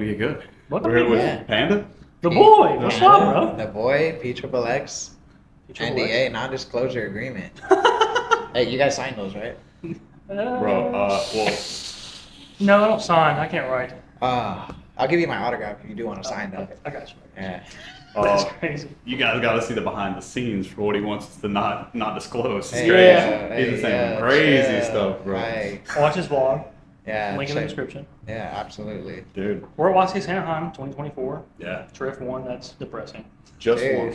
to get good. Welcome We're to here with Guud. Panda. The boy, what's up, bro? The boy, P-XXX, NDA, non-disclosure agreement. Hey, you guys signed those, right? Bro, well, No, I don't sign. I can't write. I'll give you my autograph if you do want to sign them. Okay, I got you. Yeah. That's crazy. you guys got to see the behind the scenes for what he wants us to not disclose. It's Hey, crazy. yeah, He's hey, saying yeah, crazy yeah, stuff, bro. Right. Watch his vlog. Yeah. Link in the check- description. Yeah, absolutely. Dude, We're at YCS Anaheim 2024. yeah. Triff 1, that's depressing. Just Dude. one.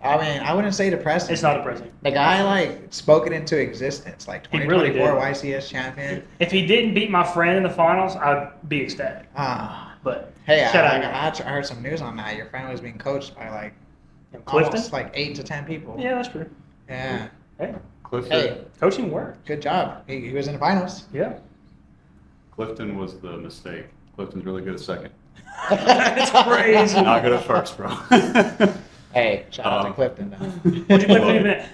I mean, I wouldn't say depressing. It's not depressing. The guy, like, spoke it into existence. Like, He really 2024 did. YCS champion. If he didn't beat my friend in the finals, I'd be ecstatic. But Hey, shout I out. heard some news on that. Your friend was being coached by, like, Clifton? almost, like, 8 to 10 people. Yeah, that's true. Yeah. Hey, Clifton, Hey, coaching worked. good job. He was in the finals. Yeah. Clifton was the mistake. Clifton's really good at second. That's crazy. Not good at first, bro. Hey, shout out to Clifton. Though. What'd you play for the event?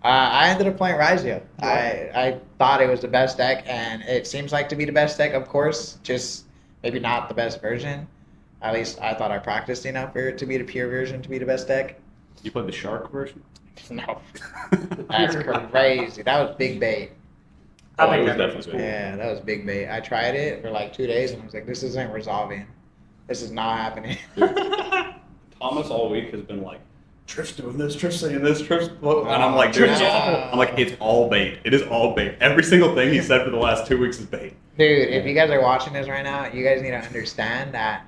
I ended up playing YuGiOh. I thought it was the best deck, and it seems like to be the best deck, of course, just maybe not the best version. At least I thought I practiced enough for it to be the pure version to be the best deck. You played the shark version? No. That's crazy. That was big bait. I Oh, think it was that definitely was cool. cool. Yeah, that was big bait. I tried it for like 2 days, and I was like, this isn't resolving. This is not happening. Thomas all week has been like, Triff's doing this, Triff's saying this, Triff's... And I'm like, dude, it's Yeah. awful. I'm like, it's all bait. It is all bait. Every single thing he said for the last 2 weeks is bait. Dude, if you guys are watching this right now, you guys need to understand that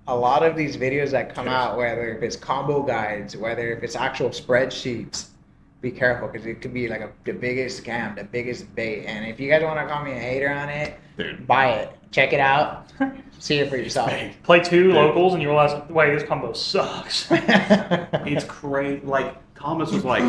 a lot of these videos that come out, whether if it's combo guides, whether if it's actual spreadsheets, be careful because it could be like the biggest scam, the biggest bait. And if you guys want to call me a hater on it, Dude. buy it, check it out, see it for yourself. Play 2 locals and you realize, wait, this combo sucks. It's crazy. Like, Thomas was like,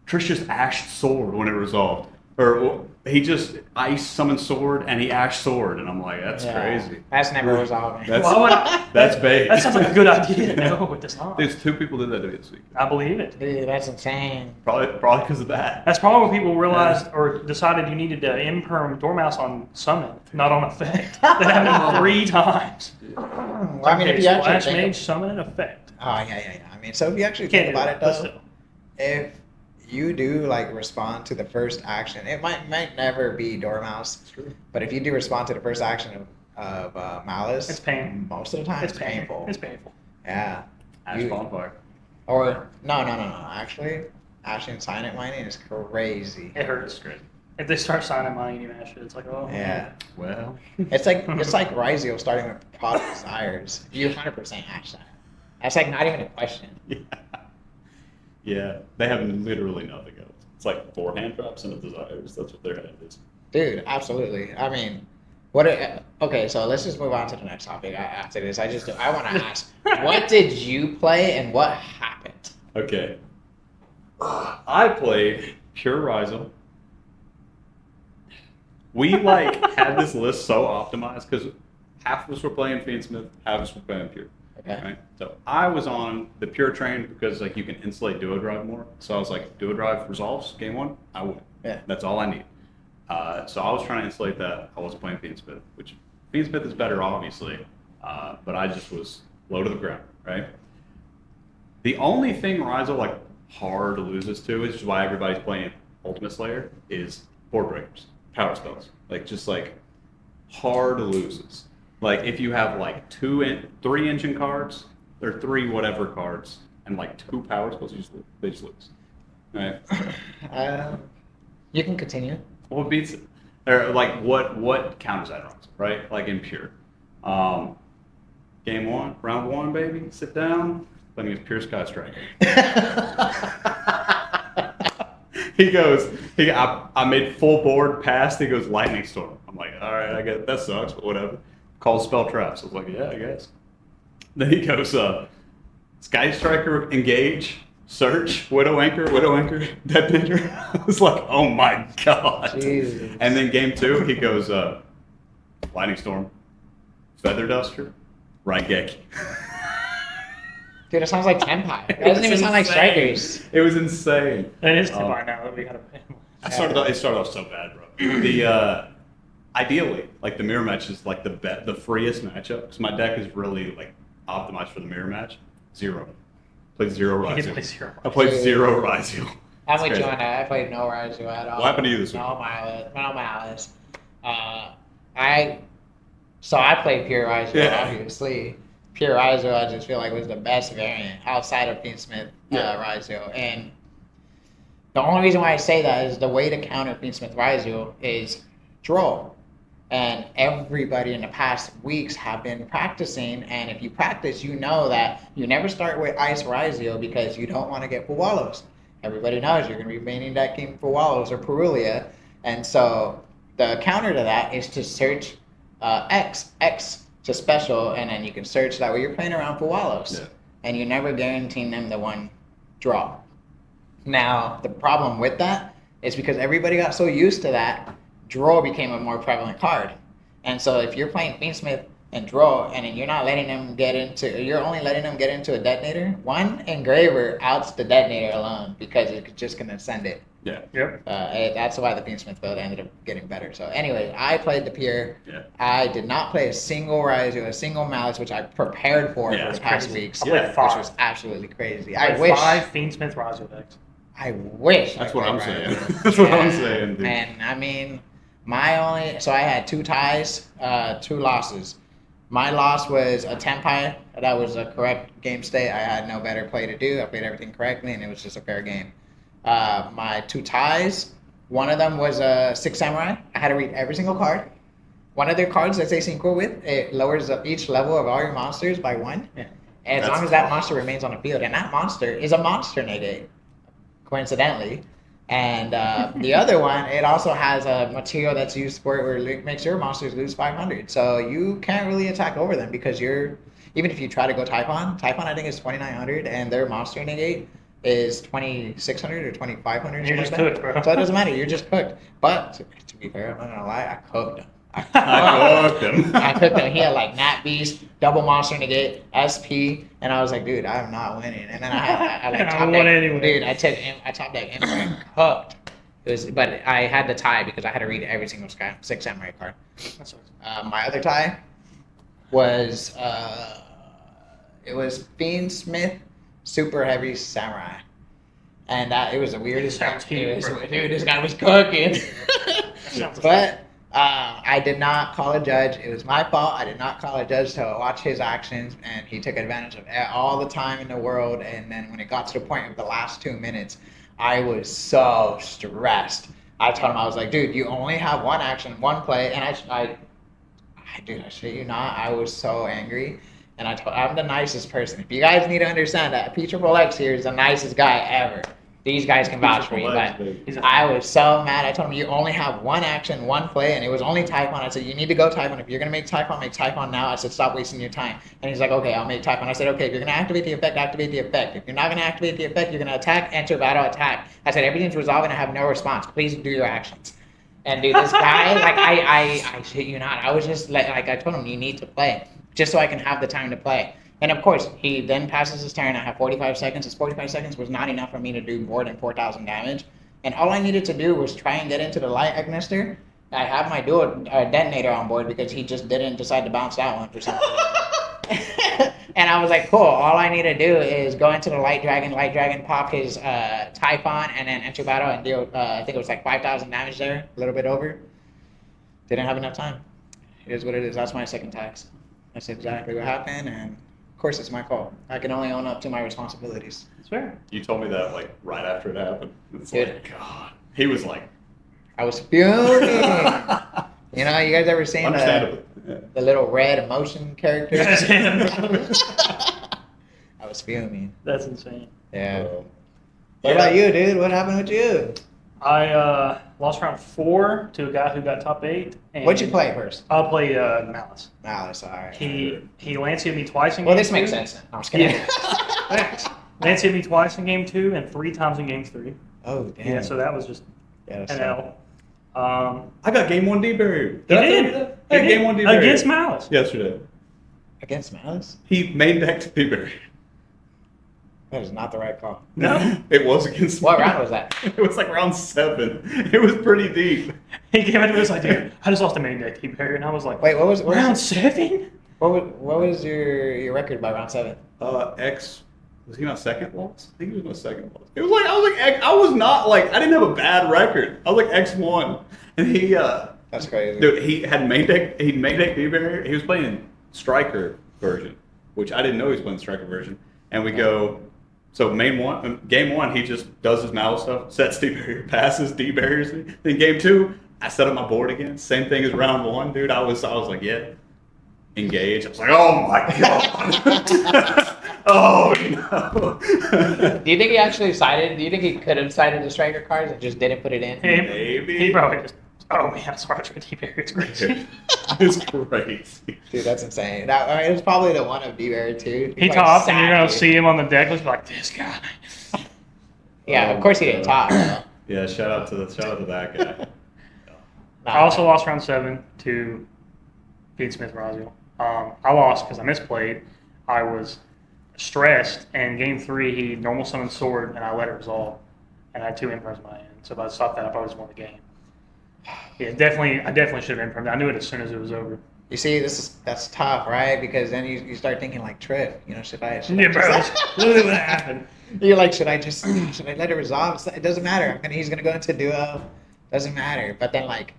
Trish just ashed sword when it resolved. Or he just ice summoned sword and he ashed sword. And I'm like, that's Yeah. crazy. That's never resolving. That's, Why would I- that's bait. That sounds like a good idea. No, it's not. There's 2 people did that to me this week. I believe it. Dude, that's insane. Probably because of that. That's probably when people realized or decided you needed to imperm Dormouse on summon, not on effect. That happened 3 times. Well, I mean, if you actually Splash think mage, summon, and effect. Oh, yeah. I mean, so if you actually Can't think do about that, it, but though, still. if you do like respond to the first action, it might never be Dormouse, but if you do respond to the first action of Malice, It's pain. most of the time It's it's painful. It's painful. Yeah. Ash You- bonfire. Or no. Actually, Ashen Silent Mining is crazy. It hurts. If they start signing money, you mash it. It's like, oh. Yeah. Well, It's like Ryzio starting with Product Desires. You 100% hash that. That's like not even a question. yeah. Yeah. They have literally nothing else. It's like 4 hand traps and a desires. That's what their hand is. Dude, absolutely. I mean, okay, so let's just move on to the next topic after this. I want to ask, what did you play and what happened? Okay. I played Pure Ryzel. We had this list so optimized because half of us were playing Fiendsmith, half of us were playing Pure. Okay. Right? So I was on the Pure train because you can insulate Duo Drive more. So I was like, if Duo Drive resolves game 1, I win. Yeah. That's all I need. So I was trying to insulate that. I wasn't playing Fiendsmith, which Fiendsmith is better, obviously. But I just was low to the ground, right? The only thing Ryzel hard loses to, which is why everybody's playing Ultimate Slayer, is board breakers, power spells. Hard loses. If you have 3 engine cards, or 3 whatever cards, and 2 power spells, they just lose. Right? You can continue. What beats it? Or what counters that runs, right? In Pure. Game 1, round 1, baby. Sit down. Playing against Pure Sky Striker. He goes, I made full board pass. He goes, Lightning Storm. I'm like, all right, I get it. That sucks, but whatever. Calls Spell Traps. I was like, yeah, I guess. Then he goes, Sky Striker, Engage, Search, Widow Anchor, Dead Pitcher. I was like, oh my god. Jesus. And then game 2, he goes, Lightning Storm, Feather Duster, Raigeki. Dude, it sounds like Tenpai. It doesn't even sound like Strikers. It was insane. It is too by now. We gotta. It started off so bad, bro. ideally, like the mirror match is like the freest matchup because my deck is really like optimized for the mirror match. Zero. Played zero He did Ryzeo. play zero. I played zero Ryzeo. I'm with you on that. I played no Ryzeo at all. What happened to you this week? No malice. I played pure Ryzeo, obviously. Pure Ryzeo, I just feel like was the best variant outside of Fiendsmith Ryzeo. And the only reason why I say that is the way to counter Fiendsmith Ryzeo is draw. And everybody in the past weeks have been practicing, and if you practice, you know that you never start with Ice Ryzeo because you don't want to get Puwalos. Everybody knows you're going to be maining that game Puwalos or Perulia, and so the counter to that is to search X to special, and then you can search that way you're playing around Puwalos, and you're never guaranteeing them the one draw. Now, the problem with that is because everybody got so used to that, draw became a more prevalent card. And so if you're playing Fiendsmith and draw and then you're not letting them you're only letting them get into a detonator, one engraver outs the detonator alone because it's just going to send it. Yeah. Yep. That's why the Fiendsmith build ended up getting better. So anyway, I played the pure. Yeah. I did not play a single Ryzeo, a single Malice, which I prepared for the past weeks. I played 5. Which was absolutely crazy. I wish 5 Fiendsmith Ryzeo decks. I wish. That's I what I'm played saying. Ryzeo. That's what I'm saying, dude. And I mean, so I had 2 ties, 2 losses. My loss was a Tenpai. That was a correct game state. I had no better play to do. I played everything correctly, and it was just a fair game. My 2 ties, one of them was a 6 Samurai. I had to read every single card. One of their cards that they synchro with, it lowers each level of all your monsters by 1. Yeah. As long as that monster remains on the field. And that monster is a monster negate, coincidentally. And the other one, it also has a material that's used for it where it makes your monsters lose 500. So you can't really attack over them because even if you try to go Typhon I think is 2,900 and their monster negate is 2,600 or 2,500. You're just cooked, bro. So it doesn't matter. You're just cooked. But to be fair, I'm not going to lie, I cooked him. I cooked him. I cooked him. He had like Nat Beast, double monster negate, SP, and I was like, dude, I'm not winning. And then I like top deck, anyway. dude. I top deck Emperor and cooked. But I had the tie because I had to read every single 6 Samurai card. My other tie was it was Fiendsmith Super Heavy Samurai, and it was the weirdest. Dude, this guy was cooking. But I did not call a judge. It was my fault. I did not call a judge to watch his actions, and he took advantage of all the time in the world. And then when it got to the point of the last 2 minutes, I was so stressed. I told him, I was like, dude, you only have 1 action, 1 play. And I shit you not, I was so angry. And I'm the nicest person. If you guys need to understand that, P-Triple-X here is the nicest guy ever. These guys can vouch for me, but I was so mad. I told him, you only have 1 action, 1 play, and it was only Typhon. I said, you need to go Typhon. If you're going to make Typhon now. I said, stop wasting your time. And he's like, okay, I'll make Typhon. I said, okay, if you're going to activate the effect, activate the effect. If you're not going to activate the effect, you're going to attack, enter, battle, attack. I said, everything's resolved and I have no response. Please do your actions. And dude, this guy, like, I shit you not. I was just like I told him, you need to play, just so I can have the time to play. And of course, he then passes his turn. I have 45 seconds. His 45 seconds was not enough for me to do more than 4,000 damage. And all I needed to do was try and get into the light Agnister. I have my dual detonator on board because he just didn't decide to bounce that one for some reason. And I was like, cool, all I need to do is go into the light dragon pop his Typhon, and then enter battle and deal, I think it was like 5,000 damage there, a little bit over. Didn't have enough time. It is what it is. That's my second tax. That's exactly what happened, and of course, it's my fault. I can only own up to my responsibilities. That's fair. You told me that like right after it happened. It's Dude. like, God. He was like, I was fuming. You know, you guys ever seen understandably. the little red emotion character? That's him. I was fuming. That's insane. Yeah. What about you, dude? What happened with you? I lost round 4 to a guy who got top 8. And What'd you play first? I played Malice. Malice, all right. He Lanced me twice in game Well, this 2. makes sense. I'm just kidding. Thanks. Lanced me twice in game 2 and 3 times in game 3. Oh, damn. Yeah, so that was just that's an tough. L. I got game 1 D-Barrier. He I tell you did. that? I got game 1 D-Barrier. Against Malice. Yesterday. Against Malice? He main decked D-Barrier. That is not the right call. No. It was against What me. round was that? It was like round 7. It was pretty deep. He came into this like, dude, I just lost a main deck deep barrier, and I was like, Wait, what was round 7? what was your record by round 7? X, was he my second loss? I think he was my second loss. It was like, I was not like, I didn't have a bad record. I was like X1. And he, That's crazy. dude, he made deck D barrier. He was playing striker version, which I didn't know he was playing striker version. And we go, so game 1, he just does his mallet stuff, sets D barrier, passes D barriers me. Then game 2, I set up my board again. Same thing as round 1, dude. I was like, yeah, engage. I was like, oh my god. Oh no. Do you think he actually sided? Do you think he could have sided the striker cards and just didn't put it in? Maybe. He probably just, oh man, sorry, deep barrier, it's crazy. It's crazy. Dude, that's insane. It was probably the one of D-Barrier too. He topped, and you're going to see him on the deck list like, this guy. Yeah, of course he didn't top. though. Yeah, shout out to that guy. I also lost round 7 to Pete Smith Razio. I lost because I misplayed. I was stressed, and game 3 he normal summoned sword, and I let it resolve, and I had 2 imperms in my hand. So if I stopped that, I probably just won the game. Yeah, I definitely should have impermed. I knew it as soon as it was over. You see, that's tough, right? Because then you start thinking like Trip. You know, should I Yeah, bro, that's literally what happened. You're like, should I let it resolve? It doesn't matter. He's gonna go into duo. Doesn't matter. But then like,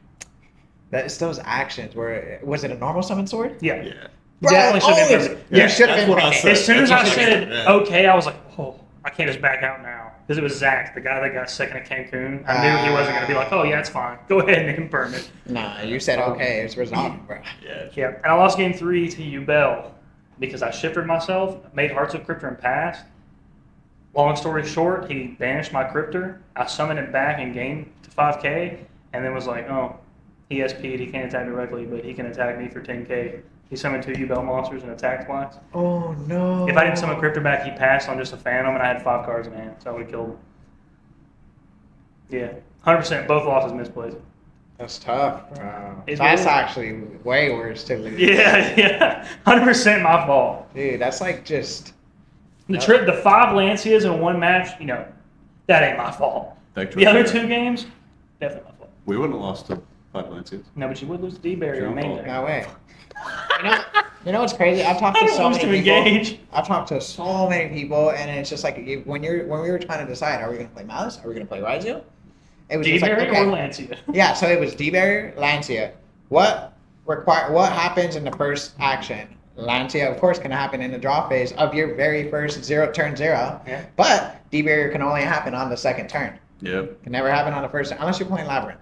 it's those actions where was it a normal summon sword? Yeah. Yeah. You definitely should have always- impermed. You should have that's what I been. said. As soon as I That's what said yeah. okay, I was like, oh, I can't just back out now. Because it was Zach, the guy that got second at Cancun. I knew he wasn't going to be like, oh, yeah, it's fine. Go ahead and imperm it. Nah, you said okay. It's resolved, bro. Yeah. Yeah, and I lost game 3 to YuGiOh because I shifted myself, made Hearts of Cryptor and passed. Long story short, he banished my Cryptor. I summoned it back and gained to 5k, and then was like, oh, he SP'd, he can't attack directly, but he can attack me for 10k. He summoned 2 YuGiOh monsters and attacked twice. Oh no. If I didn't summon Cryptor back, he passed on just a Phantom, and I had 5 cards in hand, so I would have killed him. Yeah, 100%, both losses misplays. That's tough, bro. It That's is. actually way worse to lose. Yeah, 100% my fault. Dude, that's like just. The 5 Lancias in one match, that ain't my fault. The other 2 games, definitely my fault. We wouldn't have lost to 5 Lancias. No, but you would lose the D barrier in main deck. No way. You know what's crazy? I've talked I to don't so want many to people. engage. I've talked to so many people, and it's just like when we were trying to decide, are we going to play Malice? Are we going to play Ryzio? It was D just like, barrier okay. or Lancia? Yeah, so it was D-Barrier, Lancia. What happens in the first action? Lancia, of course, can happen in the draw phase of your very first turn 0. Yeah. But D-Barrier can only happen on the second turn. Yep. Can never happen on the first turn, unless you're playing Labyrinth.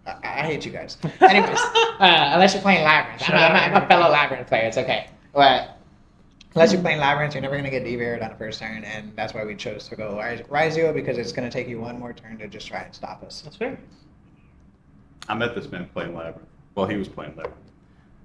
I hate you guys. Anyways, unless you're playing Labyrinth. I'm a fellow Labyrinth player, it's okay. But unless you're playing Labyrinth, you're never going to get D-Barriered on the first turn, and that's why we chose to go Ryzio, because it's going to take you one more turn to just try and stop us. That's fair. I met this man playing Labyrinth. Well, he was playing Labyrinth.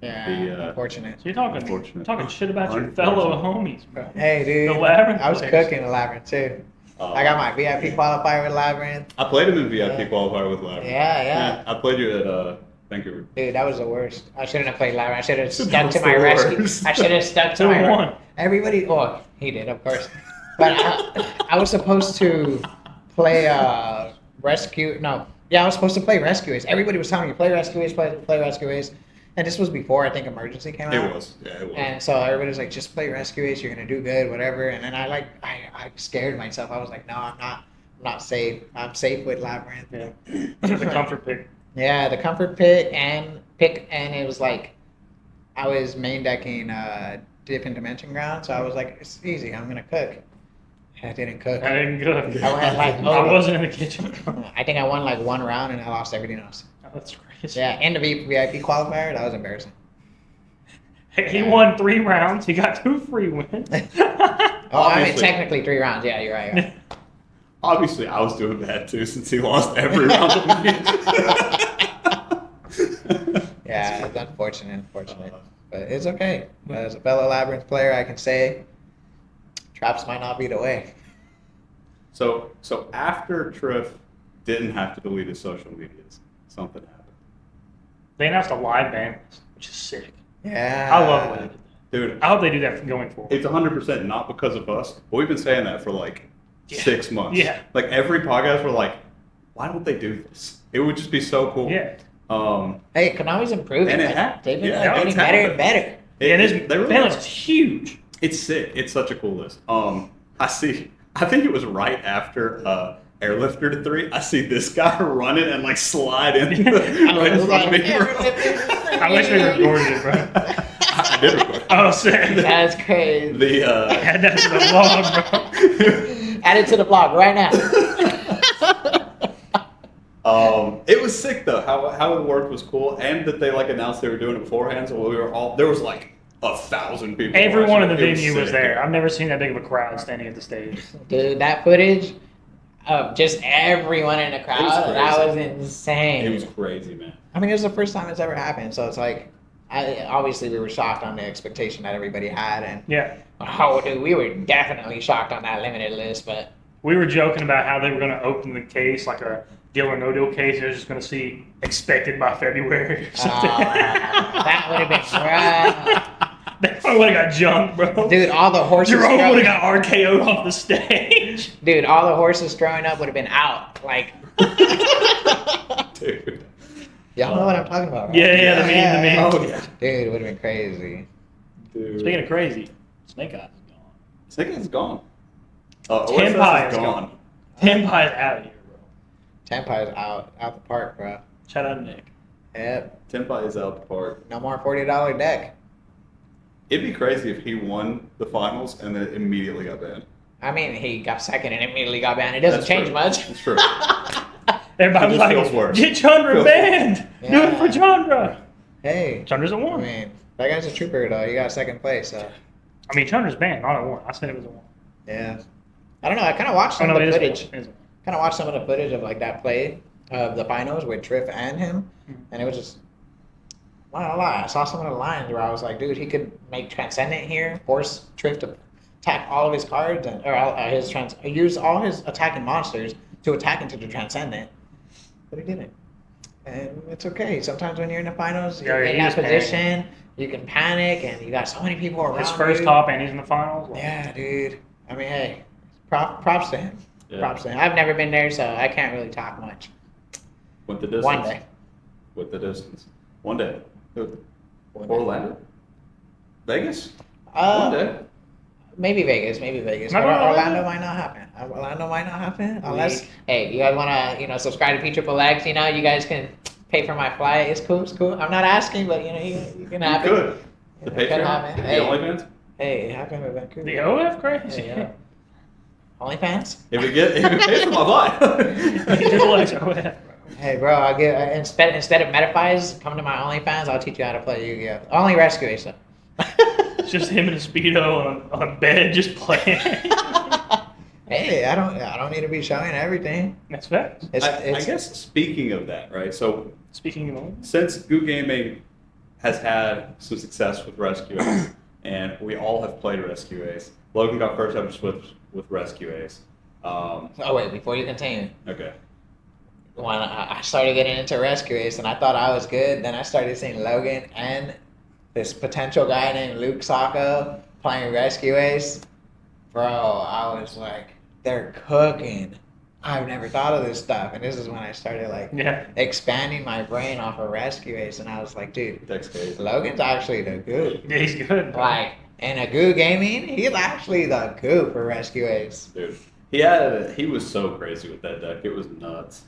Yeah, unfortunate. So you're talking Unfortunate. shit about your Unfortunate. fellow homies, bro. Hey, dude. The Labyrinth I was players. cooking the Labyrinth, too. I got my VIP qualifier with Labyrinth. I played him in VIP Yeah. qualifier with Labyrinth. Yeah. I played you at Vancouver. Dude, that was the worst. I shouldn't have played Labyrinth. I should have That stuck was to my the rescue. worst. I should have stuck to Who my won? Everybody, he did, of course. But I was supposed to play rescue. No, yeah, I was supposed to play Rescue Ace. Everybody was telling me play Rescue Ace, play Rescue Ace. And this was before I think Emergency came out. It was. Yeah, it was. And so everybody was like, just play Rescue Ace, you're gonna do good, whatever. And then I scared myself. I was like, no, I'm not safe. I'm safe with Labyrinth. Yeah. The comfort pick. Yeah, the comfort pick, and it was like I was main decking Different Dimension Ground, so I was like, it's easy. I'm gonna cook. I didn't cook. I didn't cook. I went like, I wasn't in the kitchen. I think I won like 1 round and I lost everything else. Oh, that's crazy. Yeah, and the VIP qualifier, that was embarrassing. He won 3 rounds. He got 2 free wins. Oh, I mean Obviously. technically 3 rounds. Yeah, you're right. Obviously, I was doing bad too since he lost every round of the Yeah, it's unfortunate, but it's okay. As a fellow Labyrinth player, I can say traps might not be the way. So after Triff didn't have to delete his social medias, something happened. They announced a live ban list, which is sick. Yeah. I love the way they did that. Dude, I hope they do that going forward. it's 100% not because of us, but we've been saying that for like 6 months. Yeah. Like every podcast, we're like, why don't they do this? It would just be so cool. Yeah. Hey, Konami's improving. And it like, happened. they've been Yeah, like, getting it's better happened. and better. Yeah, this They really BANLIST are. is huge. It's sick. It's such a cool list. I think it was right after Airlifter 3. I see this guy running and like slide in right in front of me. I wish we recorded it, bro. I did record. Oh, sick. That's crazy. The Add that to the vlog, bro. Add it to the vlog right now. it was sick though. How it worked was cool, and that they like announced they were doing it beforehand. So we were all there was like 1,000 people. Everyone in the watching. It venue was sick. there. I've never seen that big of a crowd standing at the stage. Dude, that footage of just everyone in the crowd, that crazy. was insane. It was crazy, man. I mean, it was the first time it's ever happened, so it's like, obviously we were shocked on the expectation that everybody had, and Yeah. oh, dude, we were definitely shocked on that limited list, but We were joking about how they were going to open the case like a deal or no deal case. They were just going to see expected by February or something. that would have been right. They probably would have got jumped, bro. Dude, all the horses Jerome throw- would have got RKO'd off the stage. Dude, all the horses throwing up would have been out. Like, Dude. y'all know what I'm talking about, right? Yeah, the meme. Oh yeah. Dude, it would have been crazy. Dude. Speaking of crazy, Snake Eyes is gone. Snake Eyes is gone. Tenpai OSS is gone. Tenpai is out of here, bro. Tempire's out the park, bro. Shout out to Nick. Yep. Tenpai is out the park. No more $40 deck. It'd be crazy if he won the finals and then immediately got banned. I mean, he got second and immediately got banned. It doesn't That's change true. much. It's true. Everybody was It just feels like, worse. get Chandra Feels banned. Do Yeah. it for Chandra. Hey, Chandra's at I one. mean, that guy's a trooper, though. You got second place, so I mean, Chandra's banned, not at one. I said it was a one. yeah. I don't know. I kind of watched Oh, some no, of it the is a footage. one. It is a one. Kind of watched some of the footage of like that play of the finals with Triff and him, and it was just. Not gonna lie, I saw some of the lines where I was like, dude, he could make Transcendent here, force Triff to attack all of his cards, and use all his attacking monsters to attack into the Transcendent, but he didn't. And it's okay. Sometimes when you're in the finals, Yeah, you're he in that was position, you can panic, and you got so many people around. His first you. top and he's in the finals. Like, Yeah, dude. I mean, hey, props to him. Yeah. Props to him. I've never been there, so I can't really talk much. With the distance. One day. With the distance. One day. One day. Orlando? Vegas? One day. Maybe Vegas. Not But Orlando. Orlando might not happen. Orlando might not happen unless. Hey, you guys want to, subscribe to PXXX? You guys can pay for my flight. It's cool. I'm not asking, but you can have it. Good. The It could Patreon? happen. The Hey. OnlyFans? Hey, it happened with Vancouver. the OF crazy. Yeah. OnlyFans? If it pays for my flight. Triple X OF. Hey, bro, I'll give instead of Metaphys, come to my OnlyFans. I'll teach you how to play Yu-Gi-Oh. Only Rescue Ace. It's just him in a Speedo on a bed just playing. Hey, I don't need to be showing everything. That's facts. I guess speaking of that, right? So Speaking of since Guud Gaming has had some success with Rescue Ace, and we all have played Rescue Ace. Logan got first ever Switch with Rescue Ace. Oh wait, before you continue, Okay. when I started getting into Rescue Ace and I thought I was good, then I started seeing Logan and this potential guy named Luke Sacco playing Rescue Ace. Bro, I was like, they're cooking. I've never thought of this stuff, and this is when I started expanding my brain off of Rescue Ace, and I was like, dude, Dex case. Logan's actually the goo. Yeah, he's good. Like, in a Goo Gaming, he's actually the goo for Rescue Ace. Dude. He was so crazy with that deck. It was nuts.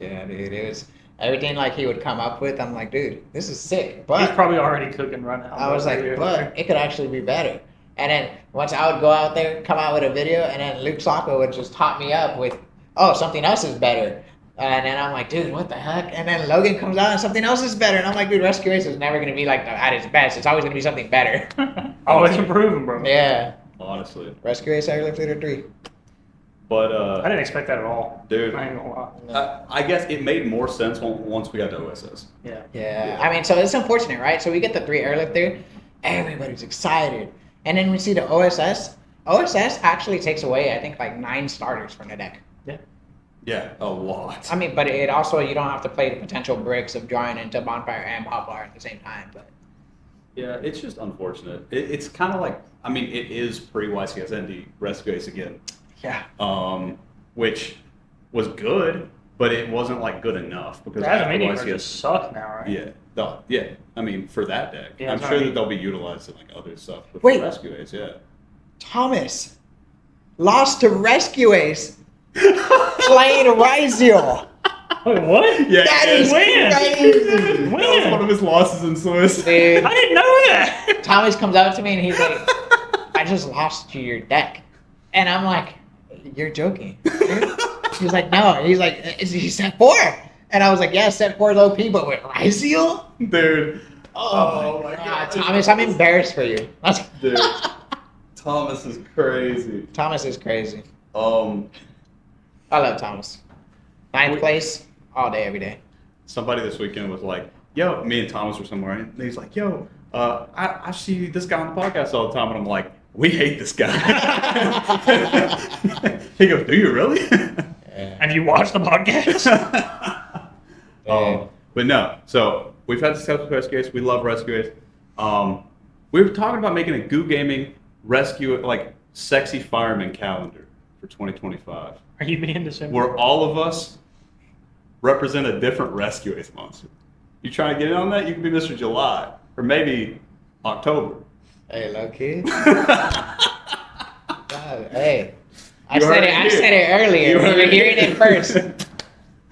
Yeah, dude, it was everything like he would come up with. I'm like, dude, this is sick. He's But probably already cooking right now. I was like, but it could actually be better. And then once I would go out there, come out with a video, and then Luke Sacco would just top me up with, oh, something else is better. And then I'm like, dude, what the heck? And then Logan comes out and something else is better. And I'm like, dude, Rescue Ace is never going to be like at its best. It's always going to be something better. Always improving, bro. Yeah. Honestly. Rescue Ace Airlift Leader 3. But I didn't expect that at all. dude, I ain't gonna lie. I guess it made more sense once we got to OSS. Yeah. Yeah. I mean, so it's unfortunate, right? So we get the 3 Airlift there. Everybody's excited. And then we see the OSS. OSS actually takes away, I think, like 9 starters from the deck. Yeah, a lot. I mean, but it also, you don't have to play the potential bricks of drawing into Bonfire and Poplar at the same time. But Yeah, it's just unfortunate. It's kind of like, I mean, it is pre-YCS ND Rescue Ace again. Yeah. Which was good, but it wasn't like good enough because The after Adamantium YCS just suck now, right? yeah. I mean, for that deck, Yeah, I'm that's sure what I that mean. they'll be utilized in like other stuff. But Wait. for Rescue Ace, yeah. Thomas lost to Rescue Ace playing YuGiOh. Wait, what? Yeah, That yeah. is crazy. That was one of his losses in Swiss. Dude, I didn't know that. Thomas comes up to me and he's like, I just lost to your deck. And I'm like, you're joking. Dude. He's like, no. He's like, is he set 4? And I was like, yeah, set 4 is OP, but with YuGiOh? Dude. Oh my God. Thomas, I'm embarrassed for you. Dude. Thomas is crazy. Thomas is crazy. I I love Thomas. 9th place, all day, every day. Somebody this weekend was like, yo, me and Thomas were somewhere, and he's like, yo, I see this guy on the podcast all the time, and I'm like, we hate this guy. He goes, do you really? Have you watched the podcast? But no, so we've had success with Rescue Ace. We love Rescue Ace. We were talking about making a Guud Gaming rescue, like, sexy fireman calendar for 2025. Are you being December? Where all of us represent a different Rescue Ace monster. You trying to get in on that? You can be Mr. July, or maybe October. Hey, low key. Hey, I You said heard it. it I here. said it earlier. You You heard were it hearing here. it first.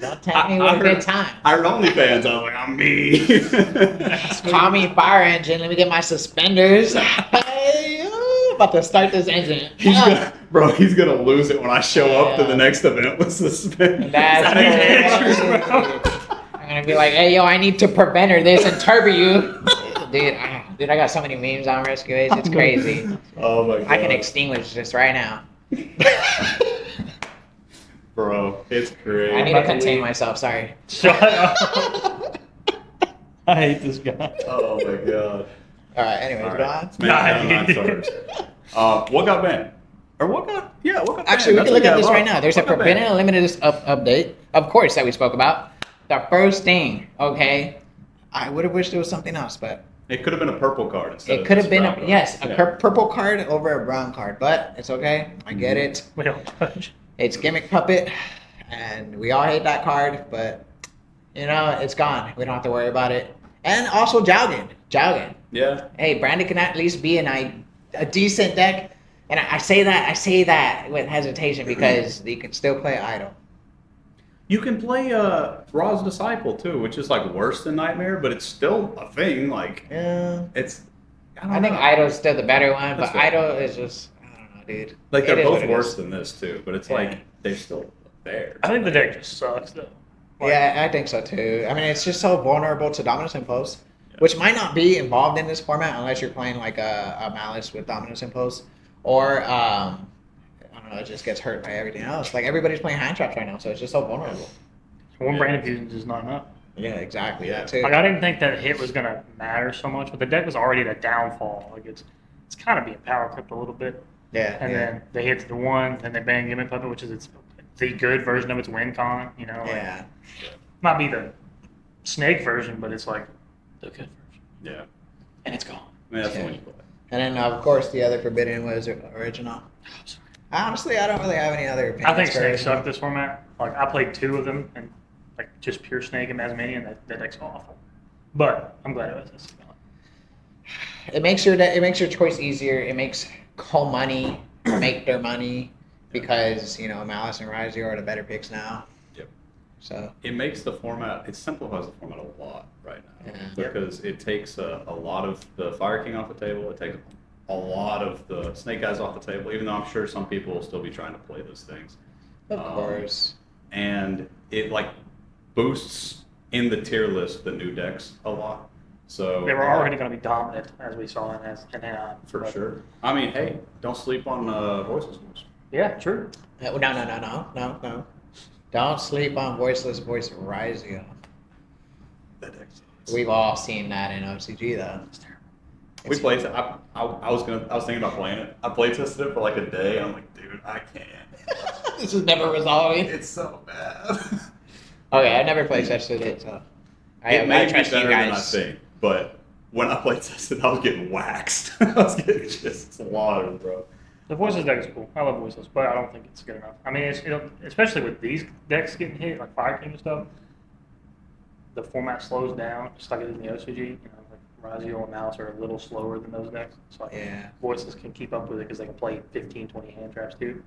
Don't tell me what a good time. I heard OnlyFans. I was like, I'm me. Call me fire engine. Let me get my suspenders. Hey, about to start this engine. He's gonna lose it when I show up to the next event with suspenders. That's That's I'm gonna be like, hey, yo, I need to preventer this and turbo you. Dude, I got so many memes on Rescue Ace. It's crazy. Oh my god. I can extinguish this right now. Bro, it's crazy. I need to contain myself. Sorry. Shut up. I hate this guy. Oh my god. All right. Anyways, All go right. on. Man, Nah, starters. What got banned? Or what got? Yeah, what got banned? Actually, we That's can look what at we this got right left. now. There's a What got Forbidden banned? Unlimited update, of course, that we spoke about. The first thing, okay. I would have wished it was something else, but It could have been a purple card instead. it could have of been this brown yes, card. a Yeah. purple card over a brown card, but it's okay. I get it. We don't touch. It's Gimmick Puppet, and we all hate that card, but you know it's gone. We don't have to worry about it. And also Jowgen. Yeah. Hey, Brandon can at least be in a decent deck, and I say that with hesitation because you can still play Idol. You can play Ra's Disciple too, which is like worse than Nightmare, but it's still a thing. Like Yeah. it's. I think Idol's still the better one, but That's fair. Idol is just I don't know, dude. Like they're It is both what it worse is. than this too, but it's Yeah. like they're still there. I think the deck just sucks though. Like, Yeah, I think so too. I mean, it's just so vulnerable to Dominus Impulse, which might not be involved in this format unless you're playing like a Malice with Dominus Impulse, or I don't know, it just gets hurt by everything else. Like everybody's playing hand traps right now, so it's just so vulnerable. one Yeah. brand fusion is just not enough. Yeah, exactly. Yeah. That too. Like I didn't think that hit was gonna matter so much, but the deck was already at a downfall. Like it's kind of being power clipped a little bit, Yeah. and then they hit to the one, then they ban Gimmick Puppet, which is the good version of its win con. You know, like, Yeah. might be the snake version, but it's like the good version, Yeah, and it's gone. I mean, that's Yeah. the one you play. And then of course the other Forbidden was original. Honestly, I don't really have any other opinions. I think for snake original. sucked this format. Like I played 2 of them, and like just pure snake and Tasmanian, that deck's awful. But I'm glad it was this. It makes your choice easier. It makes call money make their money because you know Malice and YuGiOh are the better picks now. Yep. So It makes the format. It simplifies the format a lot right now Yeah. because it takes a lot of the Fire King off the table. It takes a lot of the Snake Eyes off the table. Even though I'm sure some people will still be trying to play those things. of course, And it like boosts in the tier list the new decks a lot. So They were already going to be dominant, as we saw in for but- sure. I mean, hey, don't sleep on Voiceless Voice. Yeah, true. no. Don't sleep on Voiceless Voice YuGiOh. That deck sucks. We've all seen that in OCG though. We played it. I was thinking about playing it. I play tested it for like a day. And I'm like, dude, I can't. This is never resolving. It's so bad. Okay, I never played tested it, so It may be trust you better than I guys. think, but when I played tested, I was getting waxed. I was getting just slaughtered, bro. The Voiceless deck is cool. I love Voiceless, but I don't think it's good enough. I mean, especially with these decks getting hit, like Fire King and stuff, the format slows down, just like it is in the OCG. You know, like Razio and Mouse are a little slower than those decks. So Voiceless can keep up with it because they can play 15, 20 hand traps too.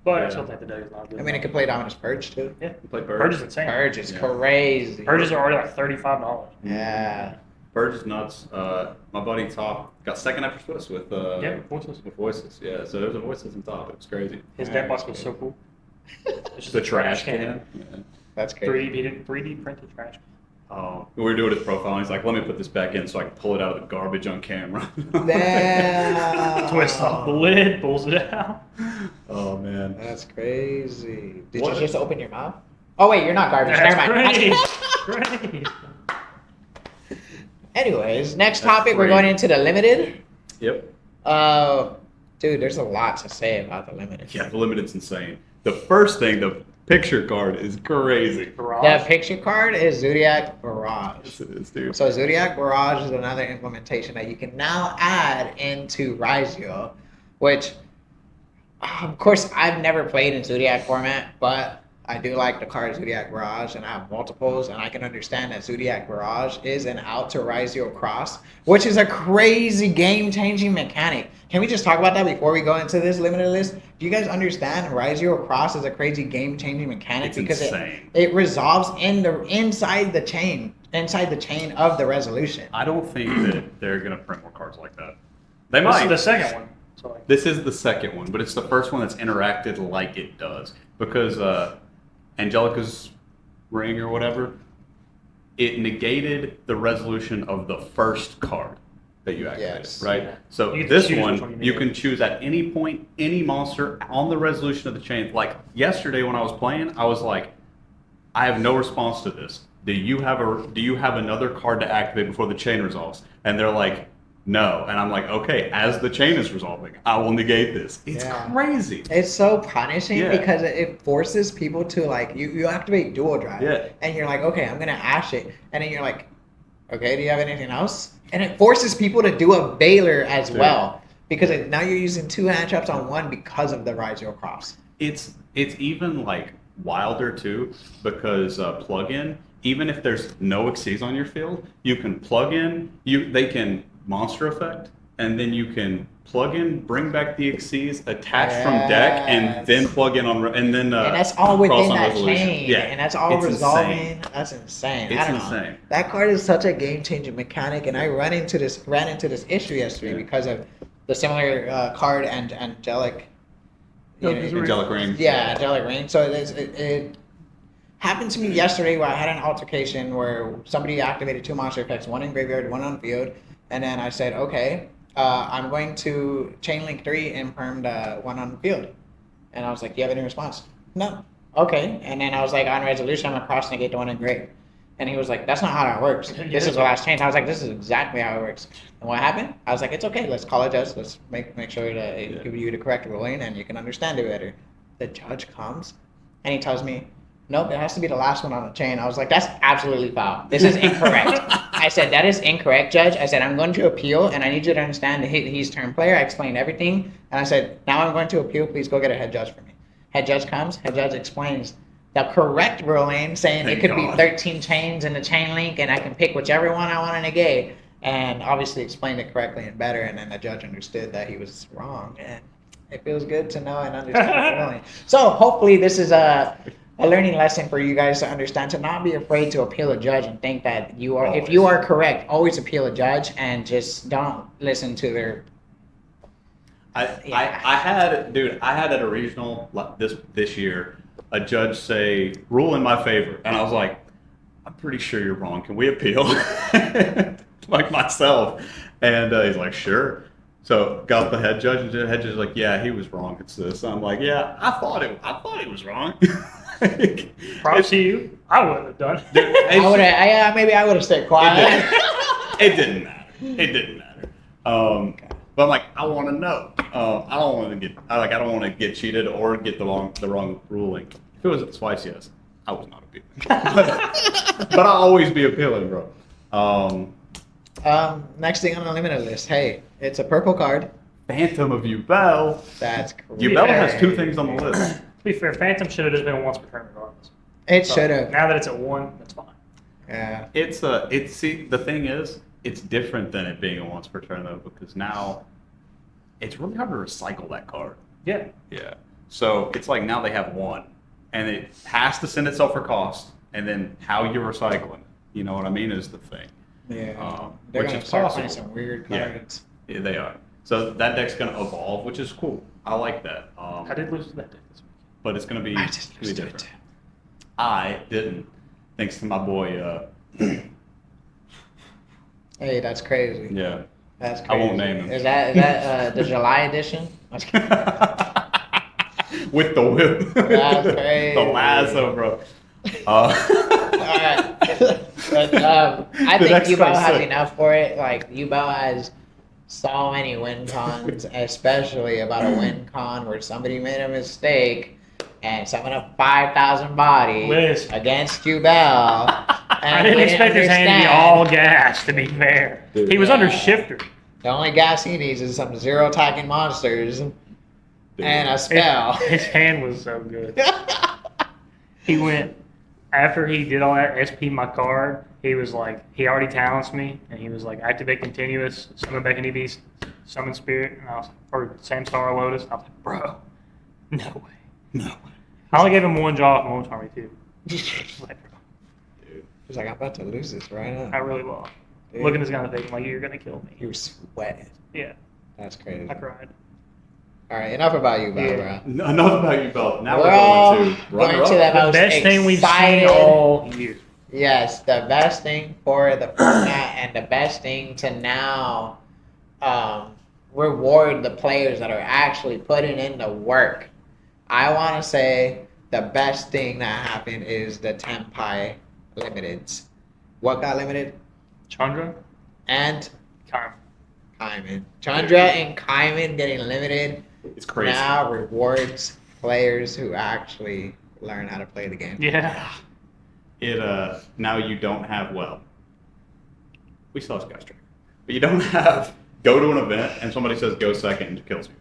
But I still think the deck is not good. I mean, it could play Dominus Purge too. Yeah, You play Purge? Purge is insane. Purge is crazy. Purges are already like $35. Yeah. Purge is nuts. My buddy Top got second after Swiss with Voiceless. With Voices. Yeah, so there's a Voices in top. It was crazy. His deck box was so cool. It's just The a trash can. Yeah. That's crazy. 3D printed trash can. We were doing his profile, and he's like, "Let me put this back in so I can pull it out of the garbage on camera." Damn. Twists off the lid, pulls it out. Oh man, That's crazy. Did What? you just open your mouth? Oh wait, you're not garbage. That's Never mind. great. Anyways, next That's topic, we're great. going into the limited. Yep. Dude, there's a lot to say about the limited. Yeah, the limited's insane. The first thing, the picture card is crazy. Garage. That picture card is Zodiac Barrage. Yes, it is, dude. So Zodiac Barrage is another implementation that you can now add into YuGiOh, which, of course, I've never played in Zodiac format, but I do like the card Zodiac Barrage, and I have multiples, and I can understand that Zodiac Barrage is an out to YuGiOh cross, which is a crazy game-changing mechanic. Can we just talk about that before we go into this limited list? Do you guys understand YuGiOh cross is a crazy game-changing mechanic It's because insane. it resolves inside the chain of the resolution. I don't think that they're gonna print more cards like that. They This might. is the second one. So like, This is the second one, but it's the first one that's interacted like it does because Angelica's ring or whatever, it negated the resolution of the first card that you activated, Yes. right? Yeah. So You can this choose which one, one you you need. can choose at any point, any monster on the resolution of the chain. Like yesterday when I was playing, I was like, I have no response to this. Do you have another card to activate before the chain resolves? And they're like, no. And I'm like, okay, as the chain is resolving, I will negate this. It's Yeah. crazy. It's so punishing Yeah. because it forces people to like you activate dual drive, Yeah. and you're like, okay, I'm gonna ash it, and then you're like, okay, do you have anything else? And it forces people to do a Baylor as Dude. well because now you're using two hand traps on one because of the YuGiOh cross. It's even like wilder too because plug-in, even if there's no Xyz on your field, you can plug in. They can monster effect, and then you can plug in, bring back the Xyz, attach from deck, and then plug in on and then And that's all cross within on that resolution. chain, Yeah, and that's all it's resolving. insane. That's insane. It's I don't know. insane. That card is such a game-changing mechanic, and I ran into this issue yesterday Yeah. because of the similar card and angelic. Angelic Ring. Yeah, angelic ring. So it happened to me yesterday where I had an altercation where somebody activated two monster effects, one in graveyard, one on field, and then I said, okay, I'm going to chain link 3 and perm the one on field. And I was like, do you have any response? No. Okay. And then I was like, on resolution, I'm gonna cross negate the one in grave. And he was like, that's not how that works. This is the last change. I was like, this is exactly how it works. And what happened? I was like, it's okay. Let's call a judge. Let's make sure that it give you the correct ruling and you can understand it better. The judge comes and he tells me, nope, it has to be the last one on the chain. I was like, that's absolutely foul. This is incorrect. I said, that is incorrect, judge. I said, I'm going to appeal and I need you to understand that he's turn player. I explained everything. And I said, now I'm going to appeal. Please go get a head judge for me. Head judge comes. Head judge explains the correct ruling, saying Thank it could God. be 13 chains in the chain link and I can pick whichever one I want to negate. And obviously explained it correctly and better. And then the judge understood that he was wrong. And it feels good to know and understand the ruling. So hopefully this is a learning lesson for you guys to understand, to not be afraid to appeal a judge and think that you are, if you are correct, always appeal a judge and just don't listen to their. I had at a regional this year a judge say rule in my favor, and I was like, I'm pretty sure you're wrong. Can we appeal? Like myself, and he's like, sure. So got the head judge, and the head judge was like, yeah, he was wrong. It's this. I'm like, yeah, I thought he was wrong. props to you. I wouldn't have done it. Maybe I would have stayed quiet. It didn't matter. It didn't matter. But I'm like, I want to know. I don't want to get cheated or get the wrong ruling. If it was at YCS, I was not appealing. But I'll always be appealing, bro. Next thing on the limited list. Hey, it's a purple card. Phantom of YuGiOh. That's crazy. YuGiOh has 2 things on the list. To be fair, Phantom should have just been once per turn regardless. It So, should have. Now that it's at 1, that's fine. Yeah. See, the thing is, it's different than it being a once per turn though, because now it's really hard to recycle that card. Yeah. Yeah. So it's like now they have 1, and it has to send itself for cost, and then how you're recycling, you know what I mean, is the thing. Yeah. They're Which gonna is start possible. playing some weird Yeah. cards. Yeah, they are. So that deck's gonna evolve, which is cool. I like that. I did lose to that deck this week. But it's gonna be, I just be lost to it different. too. I didn't, thanks to my boy. Hey, that's crazy. Yeah. That's crazy. I won't name him. Is that the July edition? With the whip. That's crazy. The lasso, bro. Alright. But I The think next YuGiOh card's has sick. enough for it. Like YuGiOh has so many win cons, especially about a win con where somebody made a mistake and summoned up 5,000 bodies Liz. against YuGiOh. I didn't expect his hand to be all gas, to be fair. Dude. He was under shifter. The only gas he needs is some 0 attacking monsters and a spell. His hand was so good. He went, after he did all that, SP my card, he was like, he already talents me, and he was like, activate continuous, summon Beckoning Beast, summon Spirit, and I was, or Samsara Lotus. I was like, bro, no way. No. I only gave him 1 jaw off Moment Army, too. Like, bro, Dude. He's like, I'm about to lose this right I now. really lost. Dude. Looking at this guy in the face, I'm like, you're going to kill You me. were sweating. Yeah, That's crazy. I cried. All right, enough about you, bro. Yeah. Enough about YuGiOh. Now We're we're all going to going runner to the up. The most best thing we've excited- seen all year. Yes, the best thing for the format and the best thing to now reward the players that are actually putting in the work. I want to say the best thing that happened is the Tempai limiteds. What got limited? Chandra, And Carmen. Kaiman. Chandra and Kaiman getting limited It's crazy. now rewards players who actually learn how to play the game. Yeah. Now you don't have, we still have Skystrike, but you don't have go to an event and somebody says go second and it kills you.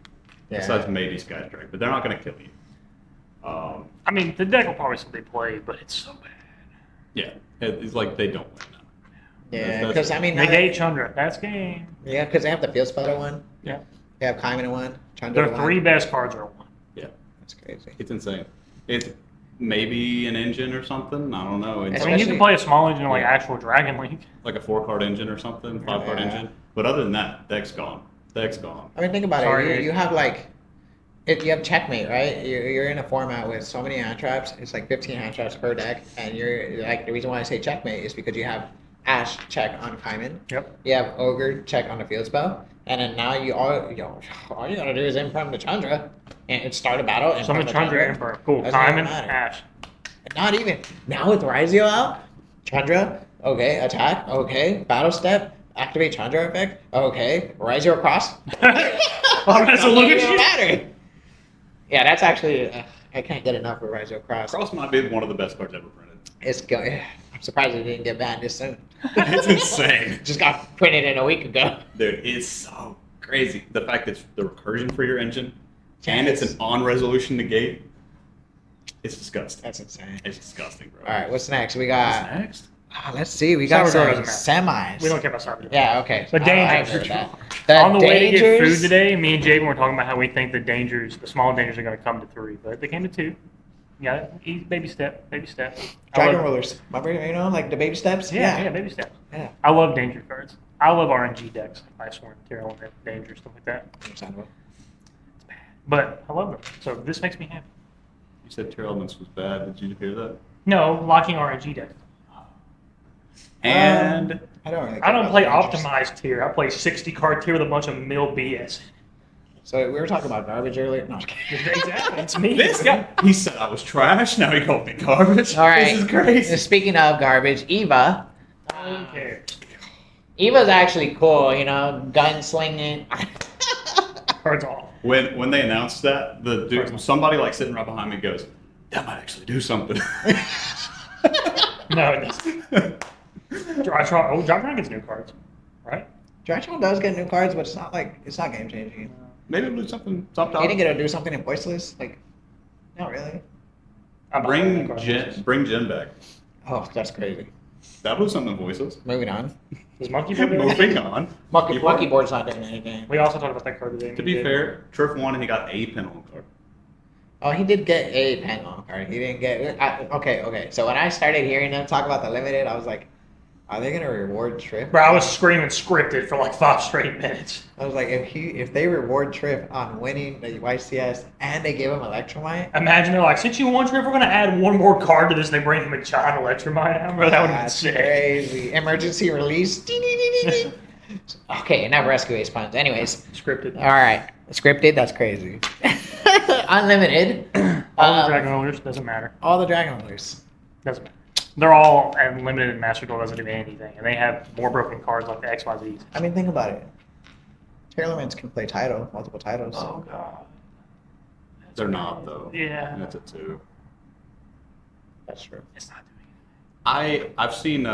Yeah. Besides maybe Skystrike, but they're not going to kill you. I mean, the deck will probably still be played, but it's so bad. Yeah, it's like they don't win now. Yeah, That's- because I mean, now Negate Chandra. That's game. yeah, because they have the field spell to one. Yeah. They have Kaiman to one. Chandra Their to 3 one. best cards are 1. Yeah, That's crazy. it's insane. It's maybe an engine or something. I don't know. It's I mean, you Especially- can play a small engine like Yeah. actual Dragon League. like a 4-card engine or something, 5-card Yeah. engine. But other than that, deck's gone. Deck's gone. I mean, think about Sorry, it. Nick. You have like, you have checkmate, right? You're in a format with so many hand traps. It's like 15 hand traps per deck, and you're like the reason why I say checkmate is because you have Ash check on Kaiman. Yep. You have Ogre check on the field spell, and then now all you gotta do is imprime the Chandra and start a battle. And Summon Chandra Emperor. Cool. Doesn't even Kaiman, matter. Ash. Not even now with YCS out. Chandra, okay, attack, okay, battle step, activate Chandra effect, okay, YCS across. That's a look at you. Matter. Yeah, that's actually I can't get enough of YCS across. Cross might be one of the best cards ever printed. It's going. I'm surprised it didn't get banned this soon. It's insane. Just got printed in a week ago. Dude, it's so crazy. The fact that it's the recursion for your engine, and it's an on resolution negate. It's disgusting. That's insane. It's disgusting, bro. All right, what's next? We What's got. next? Let's see. We got Salvador some doesn't matter. semis. We don't care about Cyber. Yeah. Okay. But I dangers. heard that. The On the way to get food dangers- today, me and Javen were talking about how we think the small dangers are going to come to 3, but they came to 2. Yeah, baby step, baby step. Dragon I love- rollers. Remember, like the baby steps. Yeah, baby steps. Yeah. I love danger cards. I love RNG decks. I swear, Terrell and danger stuff like that. Understandable. But I love them. So this makes me happy. You said Tier Elements was bad. Did you hear that? No, locking RNG decks. And I don't really. I care don't about play the dangers. optimized tier. I play 60 card tier with a bunch of mill BS. So we were talking about garbage earlier. No, I'm just kidding. Exactly, it's me. this guy, he said I was trash. Now he called me garbage. All right. This is crazy. Speaking of garbage, Eva. I don't care. Eva's actually cool. You know, gunslinging. Cards off. When they announced that, the dude, somebody like sitting right behind me goes, "That might actually do something." No, it doesn't. Drop Dragon gets new cards. right? Directional does get new cards, but it's not game changing. Maybe we'll do something top You didn't get to do something in Voiceless? Like, not really. I'm not playing Bring cards. Jen back. Oh, that's crazy. That was something Voiceless. Moving on. Does Monkey Board do it? Moving on. Monkey Board's not doing anything. We also talked about that card today. To be fair, Triff won and he got a penalty card. Oh, he did get a penalty card. He didn't get. Okay. So when I started hearing them talk about the limited, I was like, are they gonna reward Triff? Bro, I was screaming scripted for like 5 straight minutes. I was like, if they reward Triff on winning the YCS and they give him Electromite, Imagine they're like, since you won, Trip, we're gonna add one more card to this. And they bring him a giant Electromite out, bro. That would have been that's sick. crazy. Emergency release. Ding, ding, ding, ding, ding. Okay, enough rescue ace puns. Anyways, Scripted. all right, scripted. That's crazy. Unlimited. All the Dragon Rollers doesn't matter. All the Dragon Rollers. Doesn't matter. They're all unlimited and Master Duel doesn't do anything, and they have more broken cards like the XYZs. I mean, think about it. Tournaments can play multiple titles. Oh god. They're not though. Yeah. That's it too. That's true. It's not doing I've seen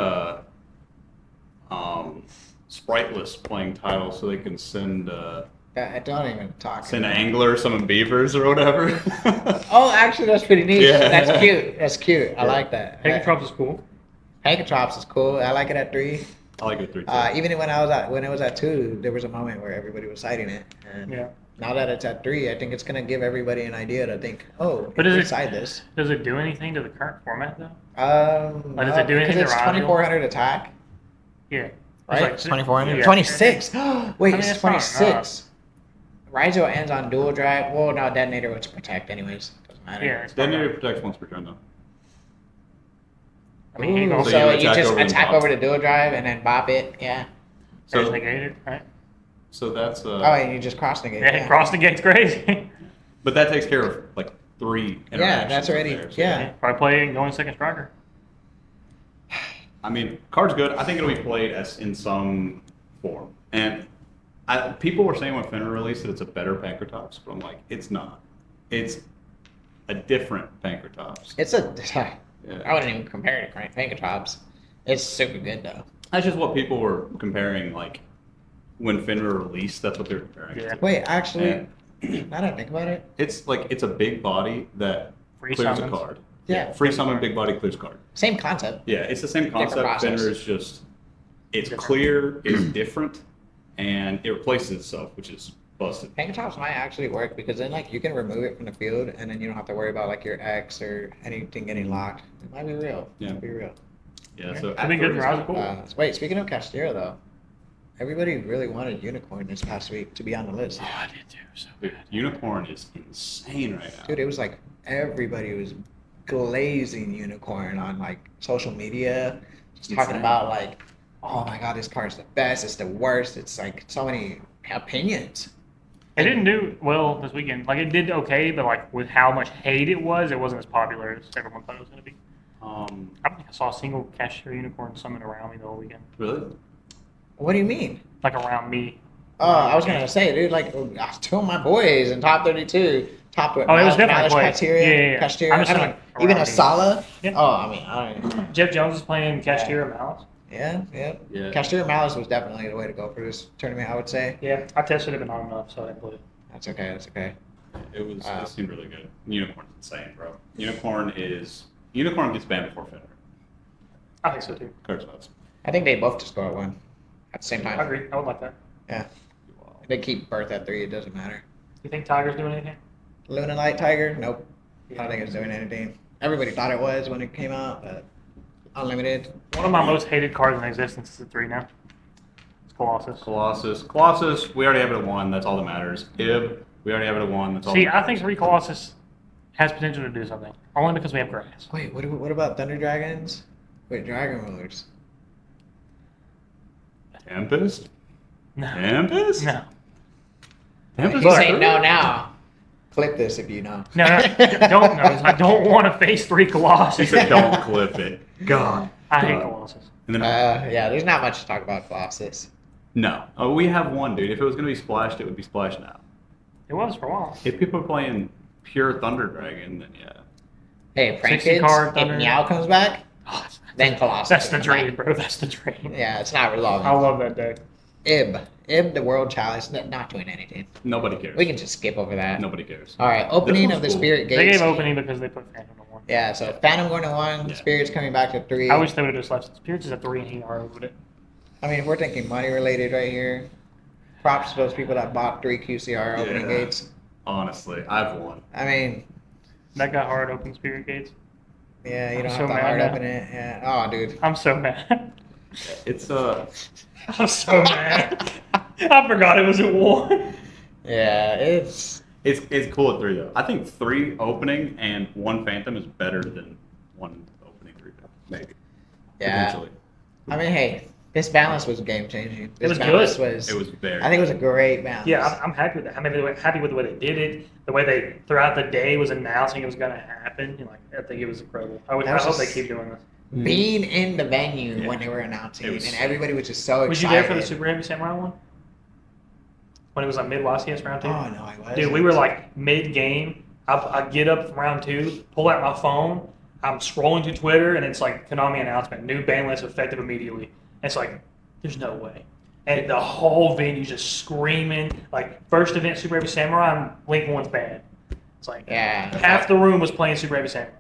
Spriteless playing titles so they can send I don't even talk. an angler some beavers or whatever. Oh, actually, that's pretty neat. Yeah. That's cute. That's cute. I Yeah. like that. anything. Hecatrops is cool. Hecatrops is cool. I like it at 3. I like it 3 too. Even when it was at 2, there was a moment where everybody was citing it. And Yeah. now that it's at 3, I think it's gonna give everybody an idea to think, oh, But we is can it- cite this. Does it do anything to the current format though? Like, does it do anything to Because it's Rogel? 2400 attack, Yeah. right? It's 2400. yeah. 26. Wait, I mean, it's it's not 26. Raizo ends on dual drive. Well, no, detonator was protect anyways. Doesn't matter. Yeah. It's Detonator not, protects once per turn though. I mean, he Ooh, goes So so you you attack just over and attack bop. over the dual drive and then bop it. Yeah. so So negated, right? so that's Oh, and you just cross negate. Yeah, cross the gate's crazy. but that takes care of like 3 interactions. Yeah, that's already- there, so yeah. Probably play and going second striker. I mean, card's good. I think it'll be played as in some form. And people were saying when Fenrir released it, it's a better Pankratops, but I'm like, it's not. It's a different Pankratops. It's a. Yeah. I wouldn't even compare it to current Pankratops. It's super good though. That's just what people were comparing. Like when Fenrir released, that's what they were comparing. Yeah. It Wait, actually, And- now that I think about it, It's like it's a big body that Free clears summons. a card. Yeah. Free summon, big body clears card. same concept. Yeah, it's the same Different concept. process. Fenrir is just it's Different. clear, it's different, and it replaces itself, which is busted. Pankratops might actually work because then like you can remove it from the field and then you don't have to worry about like your X or anything getting locked. It might be real. Yeah. It might be real. Yeah, Yeah. so Could be good for afterwards- Rousey. Wait, speaking of Castilla though, everybody really wanted Unicorn this past week to be on the list. Oh, I did too. So Dude, Unicorn is insane right now. Dude, it was like everybody was glazing Unicorn on like social media, just talking Insane. about like, oh my god, this card's the best, it's the worst. It's like so many opinions. it didn't do well this weekend. Like it did okay, but like with how much hate it wasn't as popular as everyone thought it was going to be. I don't think I saw a single cashier unicorn summon around me the whole weekend. Really? What do you mean? Like around me. I was gonna say, dude, like two of my boys in top 32, top Oh, it was definitely played. Castillo, Yeah. I'm just I mean, saying, even around me. Asala. Yeah. Oh, I mean, I don't. Jeff Jones is playing Cashier Malice. Yeah. Yeah. Castillo Malice was definitely the way to go for this tournament, I would say. Yeah, I tested it, but not enough, so I didn't play it. That's okay. It was. Wow. It seemed really good. Unicorn's insane, bro. Unicorn gets banned before Fenrir. I think so too. Card's nuts. I think they both just go at 1 at the same I time. agree. I would like that. Yeah. They keep Birth at 3, it doesn't matter. You think Tiger's doing anything? Luna Light Tiger? Nope. I don't think it's doing anything. Everybody thought it was when it came out, but unlimited. One of my most hated cards in existence is a 3 now. It's Colossus. Colossus. We already have it at 1. That's all that matters. Ib. We already have it at 1. That's all. See, that I think matters. 3 Colossus has potential to do something. Only because we have grass. Wait, what about Thunder Dragons? Wait, Dragon Rulers. Tempest. No. Tempest. No. Tempest. You is say good. no now. Clip this if you know. No, don't know. I don't want to face 3 He Colossus. said, "Don't clip it." God. I hate God. Colossus. And then Yeah, there's not much to talk about Colossus. no. Oh, we have 1, dude. If it was gonna be splashed, it would be splashed now. It was for a while. If people are playing pure Thunder Dragon, then yeah. Hey, Prank 60 Kids, card if Thunder. Meow comes back, Oh, then Colossus. that's the comes dream, back. bro. That's the dream. Yeah, it's not I relevant. love that deck. Ib, the World Chalice, not doing anything. Nobody cares. We can just skip over that. Nobody cares. All right, opening This of the one's cool. Spirit They Gates. gave opening because they put Phantom to 1. Yeah, so Phantom going to 1, Yeah. Spirits coming back to 3. I wish they would have just left Spirits is at 3 and he RO'd it. I mean, if we're thinking money related right here, props to those people that bought 3 QCR opening Yeah. gates. Honestly, I've won. I mean, That got hard open Spirit Gates. yeah, you I'm don't so have to mad hard now. open it. Yeah. Oh, dude. I'm so mad. It's I'm so mad. I forgot it was at 1. Yeah, it's it's cool at 3 though. I think 3 opening and 1 Phantom is better than 1 opening 3 maybe. yeah. Potentially. I mean, hey, this balance was game changing. This was balance good. Was, It was very. I think it was a great balance. Yeah, I'm happy with that. I'm happy with the way they did it. The way they throughout the day was announcing it was going to happen. You know, like, I think it was incredible. I That was hope they just- keep doing this. Being in the venue Yeah. when they were announcing It it, was and sick. everybody was just so excited. Was you there for the Super Heavy Samurai one? When it was like mid YCS round 2? Oh no, I was. Dude, we were like mid game. I get up from round 2, pull out my phone. I'm scrolling to Twitter, and it's like Konami announcement: new ban list effective immediately. It's like, there's no way. And the whole venue just screaming like first event Super Heavy Samurai, and Link 1's banned. It's like Yeah. half the room was playing Super Heavy Samurai.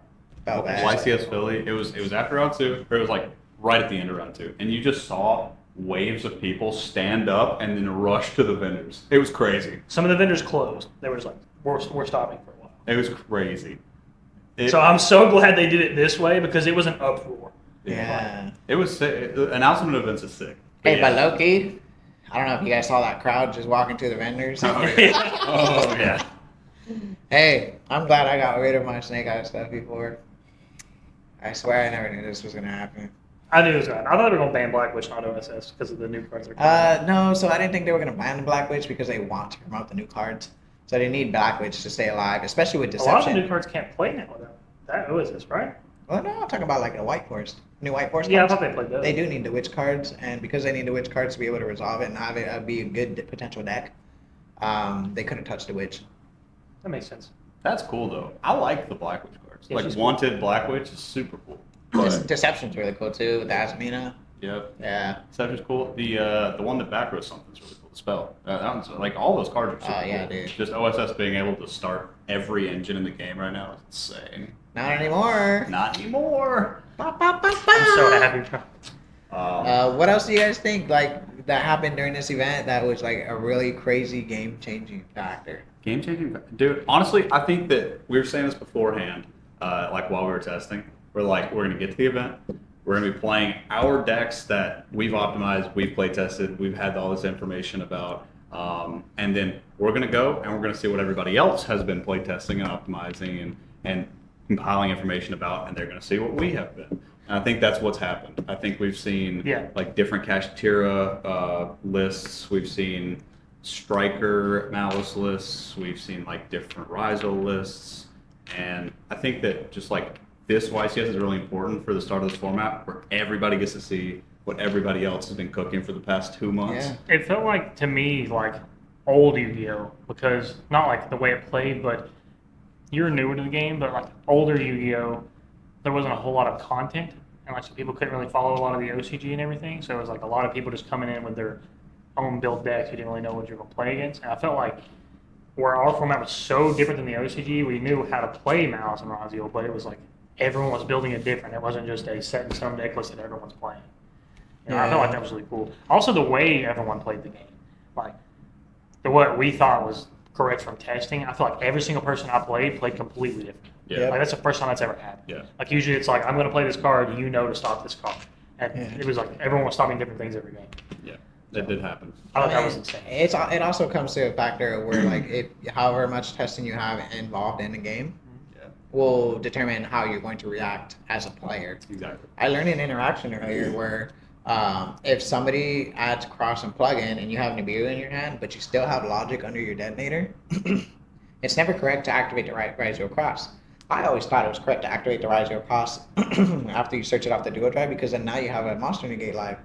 Felt bad. YCS Philly. It was after round 2, or it was like right at the end of round 2, and you just saw waves of people stand up and then rush to the vendors. It was crazy. Some of the vendors closed. They were just like, we're stopping for a while. It was crazy. So I'm so glad they did it this way because it was an uproar. Yeah. It was sick. Announcement events is sick. Hey, but yeah. Loki, I don't know if you guys saw that crowd just walking to the vendors. Oh yeah. Oh yeah. Hey, I'm glad I got rid of my Snake Eye stuff before. I swear I never knew this was gonna happen. I knew it was right. I thought they were going to ban Black Witch, not OSS, because of the new cards that are coming. No, so I didn't think they were gonna ban the Black Witch because they want to promote the new cards. So they need Black Witch to stay alive, especially with A lot of the Deception. new cards can't play now without that OSS, right? Well, no, I'm talking about like a White Forest, new White Forest. Yeah, I cards. thought they played those. They do need the Witch cards, and because they need the Witch cards to be able to resolve it and have it be a good potential deck, they couldn't touch the Witch. That makes sense. That's cool though. I like the Black Witch cards. Yeah, Like she's cool. Wanted Black Witch is super cool. But, Deception's really cool too with Asmina. yep. Yeah. Deception's cool. The one that back row something's really cool. The spell. That one's like all those cards are super Oh, yeah, cool. dude. Just OSS being able to start every engine in the game right now is insane. Not anymore. Not anymore. Ba, ba, ba, ba. I'm so happy. What else do you guys think like that happened during this event that was like a really crazy game changing factor? Game changing, dude. Honestly, I think that we were saying this beforehand, like while we were testing. We're gonna get to the event. We're gonna be playing our decks that we've optimized, we've play tested, we've had all this information about, and then we're gonna go and we're gonna see what everybody else has been play testing and optimizing and compiling information about, and they're gonna see what we have been. And I think that's what's happened. I think we've seen like different Kashtira lists. We've seen Striker Malice lists. We've seen like different Rizo lists. And I think that just like this YCS is really important for the start of this format where everybody gets to see what everybody else has been cooking for the past 2 months. Yeah. It felt like, to me, like old Yu-Gi-Oh! Because, not like the way it played, but you're newer to the game, but like older Yu-Gi-Oh! There wasn't a whole lot of content, and like so people couldn't really follow a lot of the OCG and everything, so it was like a lot of people just coming in with their own build decks who didn't really know what you're going to play against. And I felt like where our format was so different than the OCG, we knew how to play Malice and Razio, but it was like everyone was building it different. It wasn't just a set in stone deck list that everyone's playing. You know, I felt like that was really cool. Also, the way everyone played the game, like what we thought was correct from testing. I feel like every single person I played completely different. Yeah. Like that's the first time that's ever happened. Yeah. Like usually it's like I'm going to play this card, you know to stop this card, and Yeah. it was like everyone was stopping different things every game. Yeah. That did happen. I thought that was insane. It also comes to a factor where like however much testing you have involved in the game Yeah. will determine how you're going to react as a player. Exactly. I learned an interaction earlier where if somebody adds cross and plug in and you have Nibiru in your hand, but you still have logic under your detonator, it's never correct to activate the Rise Your Cross. I always thought it was correct to activate the Rise Your Cross after you search it off the duo drive because then now you have a monster negate live.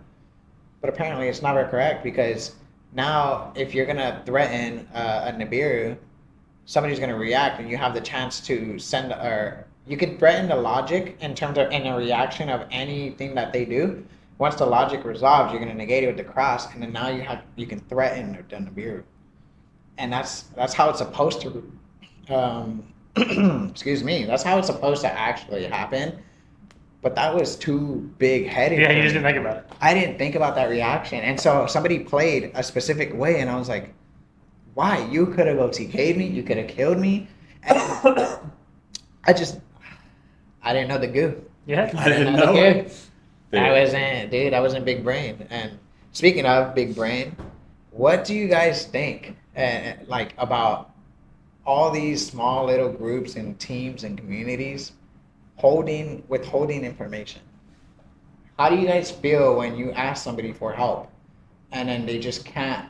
But apparently it's never correct because now if you're gonna threaten a Nibiru, somebody's gonna react and you have the chance to you can threaten the logic in terms of in a reaction of anything that they do, Once the logic resolves, you're gonna negate it with the cross, and then now you can threaten or Nibiru, and that's how it's supposed to. Excuse me. That's how it's supposed to actually happen. But that was too big headed. Yeah, you just didn't think about it. I didn't think about that reaction, and so somebody played a specific way, and I was like, "Why? You could have OTK'd me. You could have killed me." And I didn't know the goo. Yeah, I didn't know it. I wasn't big brain. And speaking of big brain, what do you guys think, like about all these small little groups and teams and communities withholding information? How do you guys feel when you ask somebody for help and then they just can't,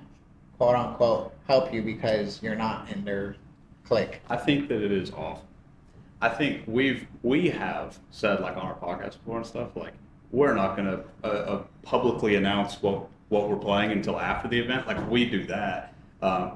quote unquote, help you because you're not in their clique? I think that it is awful. I think we have said, like, on our podcast before and stuff, like, we're not going to publicly announce what we're playing until after the event. Like, we do that.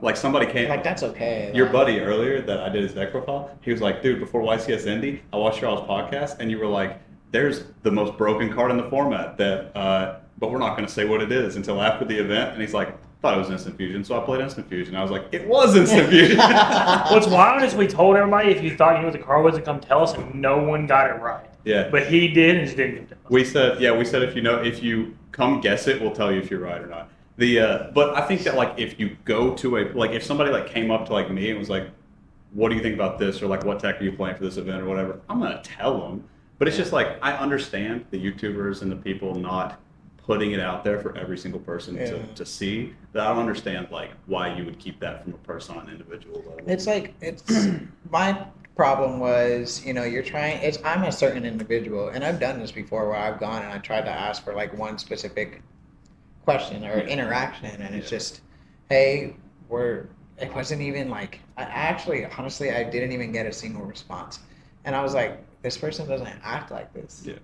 Like, somebody came, Like, that's okay. your buddy earlier that I did his deck profile, he was like, dude, before YCS Indy, I watched your all's podcast, and you were like, there's the most broken card in the format that, but we're not going to say what it is until after the event. And he's like, thought it was Instant Fusion, so I played Instant Fusion. I was like, it was Instant Fusion. What's wild is we told everybody if you thought you knew what the card was to come tell us, and no one got it right. Yeah. But he did and just didn't tell us. We said if you come guess it, we'll tell you if you're right or not. But I think that, like, if you go to if somebody, like, came up to, like, me and was like, what do you think about this, or, like, what tech are you playing for this event or whatever, I'm gonna tell them. But it's just like, I understand the YouTubers and the people not putting it out there for every single person to see. That I don't understand, like, why you would keep that from a person on an individual level. It's my problem was, I'm a certain individual, and I've done this before where I've gone and I tried to ask for, like, one specific question or interaction, and it's just, hey, it wasn't even like, honestly, I didn't even get a single response. And I was like, this person doesn't act like this. Yeah.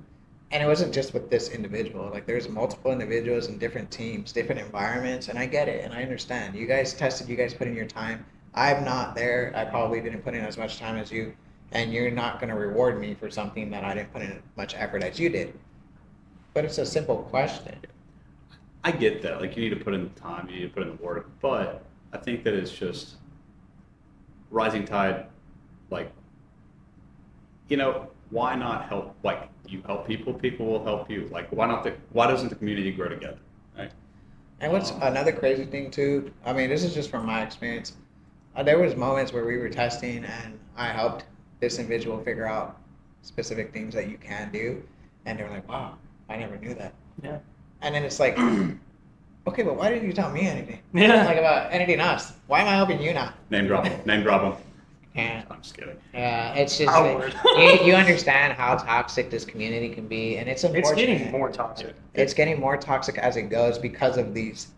And it wasn't just with this individual. Like, there's multiple individuals in different teams, different environments, and I get it, and I understand. You guys tested, you guys put in your time. I'm not there. I probably didn't put in as much time as you, and you're not going to reward me for something that I didn't put in as much effort as you did. But it's a simple question. I get that. Like, you need to put in the time, you need to put in the work, but I think that it's just rising tide, like, why not help? Like, you help people, people will help you. Like, why doesn't the community grow together, right? And what's another crazy thing too, I mean, this is just from my experience. There was moments where we were testing and I helped this individual figure out specific things that you can do. And they were like, wow, I never knew that. Yeah. And then it's like, okay, but why didn't you tell me anything? Yeah. Like, about anything else. Why am I helping you now? Name drop them. Yeah. I'm just kidding. Yeah, it's just I like, would. you understand how toxic this community can be, and it's unfortunate. It's getting more toxic. It's getting more toxic as it goes because of these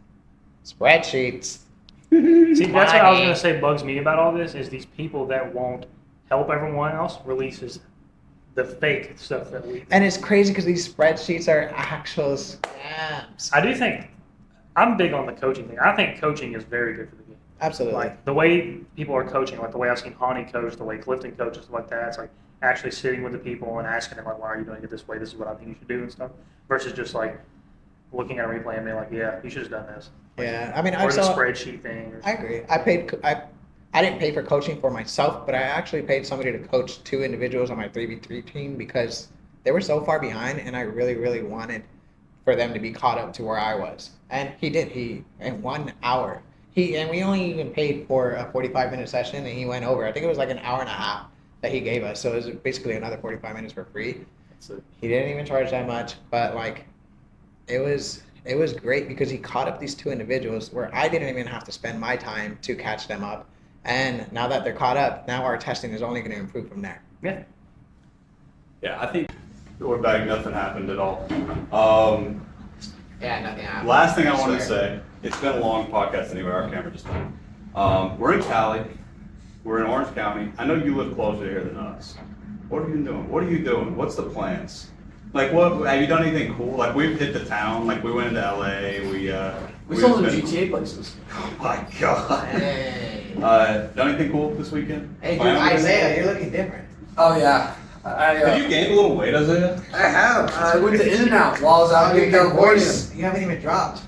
spreadsheets. See, that's what I was going to say bugs me about all this, is these people that won't help everyone else releases the fake stuff that we... And it's crazy because these spreadsheets are actual scams. I do think, I'm big on the coaching thing. I think coaching is very good for the game. Absolutely. Like, the way people are coaching, like the way I've seen Hani coach, the way Clifton coaches, stuff like that, it's like actually sitting with the people and asking them, like, why are you doing it this way? This is what I think you should do and stuff. Versus just, like, looking at a replay and being like, yeah, you should have done this. Like, Yeah, I mean, or the spreadsheet thing. I agree. I didn't pay for coaching for myself, but I actually paid somebody to coach 2 individuals on my 3v3 team because they were so far behind, and I really, really wanted for them to be caught up to where I was. And he did. In 1 hour. And we only even paid for a 45-minute session, and he went over. I think it was like an hour and a half that he gave us. So it was basically another 45 minutes for free. He didn't even charge that much, but like, it was great because he caught up these 2 individuals where I didn't even have to spend my time to catch them up. And now that they're caught up, now our testing is only going to improve from there. Yeah. Yeah, I think we're back. Nothing happened at all. Yeah, nothing happened. Last thing I wanted to say, it's been a long podcast anyway, our camera just died. We're in Cali, we're in Orange County. I know you live closer here than us. What have you been doing? What are you doing? What's the plans? Like, what, have you done anything cool? Like, we've hit the town, like we went into LA, We saw the GTA places. Oh my God. Hey. Done anything cool this weekend? Hey, dude, Plan on anything? Isaiah, you're looking different. Oh yeah. Have you gained a little weight, Isaiah? I have. I went to In-N-Out while I was out here in Your California. voice, you haven't even dropped.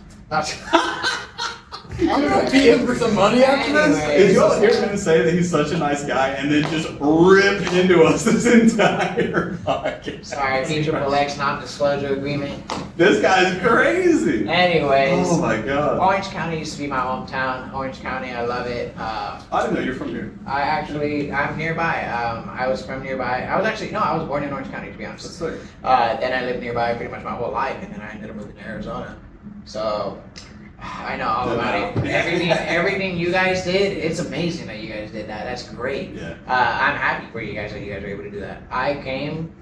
I'm gonna beat him for some money after this. Did you all hear him say that he's such a nice guy and then just rip into us this entire podcast? Sorry, Mutual X non-disclosure agreement. This guy's crazy. Anyways, Oh my god. Orange County used to be my hometown. Orange County, I love it. I didn't know you're from here. I'm nearby. I was from nearby. I was born in Orange County, to be honest. That's sick. Then I lived nearby pretty much my whole life, and then I ended up moving to Arizona. So I know all about it. Everything you guys did, it's amazing that you guys did that. That's great. Yeah. I'm happy for you guys that you guys were able to do that. I came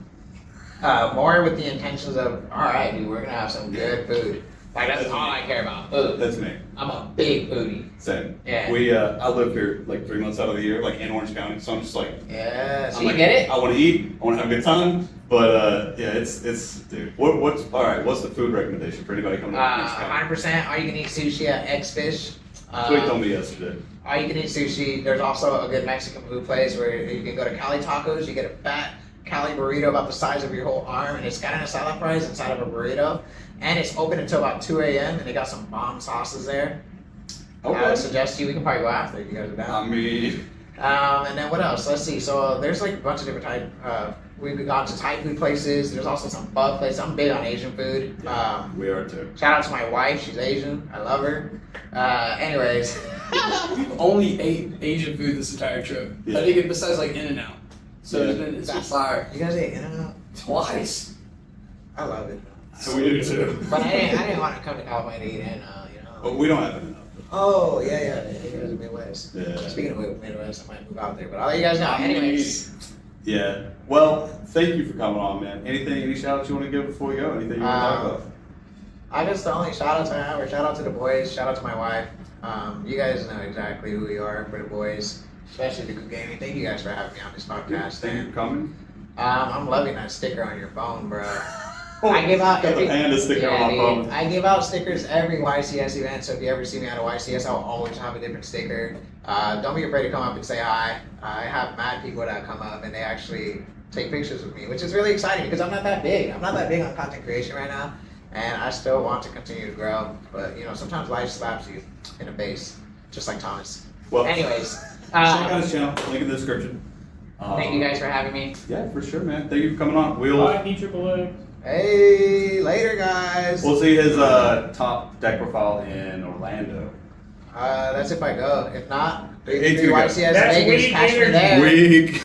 more with the intentions of, all right, dude, we're gonna have some good food. Like that's all I care about. Food. That's me. I'm a big foodie. Same. Yeah. I live here like 3 months out of the year, like in Orange County. So I'm just like, Yeah. So I'm you like, get it? I want to eat. I want to have a good time. But yeah, it's dude. What's all right? What's the food recommendation for anybody coming to Orange County? 100% all you can eat sushi at X Fish. That's what he told me yesterday. All you can eat sushi. There's also a good Mexican food place where you can go to Cali Tacos. You get a fat Cali burrito about the size of your whole arm, and it's got a salad fries inside of a burrito. And it's open until about 2 a.m. and they got some bomb sauces there. I would Okay. suggest we can probably go after if you guys are down. I mean, And then what else? Let's see. So there's like a bunch of different type. We've gone to Thai food places. There's also some pho places. I'm big on Asian food. we are too. Shout out to my wife. She's Asian. I love her. Anyways. We've only ate Asian food this entire trip. Yeah. I think it besides like In-N-Out. So Yeah. it's been fire. You guys ate In-N-Out? Twice. I love it. So we do too. But I didn't want to come to California to eat In-N-Out, you know. But we don't have enough. Oh, yeah. You guys are Midwest. Yeah. Speaking of Midwest, I might move out there. But I'll let you guys know. Anyways. Yeah. Well, thank you for coming on, man. Any shout outs you want to give before we go? Anything you want to talk about? I guess the only shout outs I have are shout out to the boys, shout out to my wife. You guys know exactly who we are for the boys, especially the Guud Gaming. Thank you guys for having me on this podcast. Thank you for coming. I'm loving that sticker on your phone, bro. I give out Got every the panda sticker on my dude. phone. I give out stickers every YCS event, so if you ever see me at a YCS, I'll always have a different sticker. Don't be afraid to come up and say hi. I have mad people that come up and they actually take pictures with me, which is really exciting because I'm not that big. I'm not that big on content creation right now, and I still want to continue to grow. But you know, sometimes life slaps you in the face, just like Thomas. Well, Anyways, check out his channel. Link in the description. thank you guys for having me. Yeah, for sure, man. Thank you for coming on. Bye, Mutual. Hey, later, guys. We'll see his top deck profile in Orlando. That's if I go. If not, Hey, dude, YCS That's Vegas, weak catch me energy. there. Week.